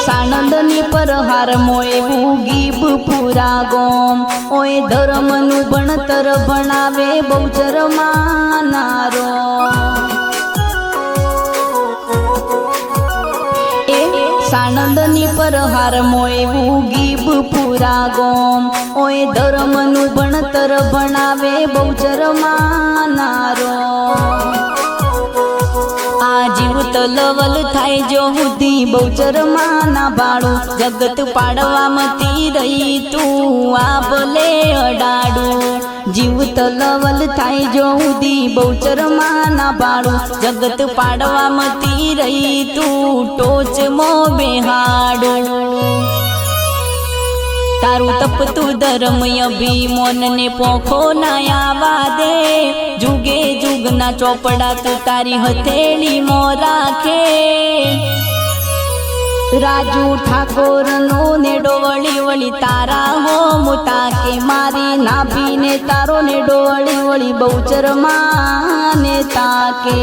સાણંદની પર હાર મોયવું ગીબ પૂરા ગોમ ઓય ધર્મનું ભણતર ભણાવે બહુચર માનારો સાણંદની પર હાર મોયવું ગીબ પૂરા ગોમ ઓય ધર્મનું ભણતર ભણાવે બહુચર માનારો આ જીવત લવલ થાય જો હુધી બહુચર માના બાળું જગત પાડવામતી રહી તું આ ભલે અડાડું જીવત લવલ થાય જો હુધી બહુચર માના બાળું જગત પાડવામતી રહી તું ટોચ મો બેહાડું તારું તપતું ધર્મ અભિમોન ને પોખો ના આવા દે જુગે જુગના ચોપડા તું તારી હથેળી મો રાખે રાજુ ઠાકોર નો નેડો વળી વળી તારા હો મુતા કે મારી નાભીને તારો નેડો વળી વળી બહુચર માને તાકે।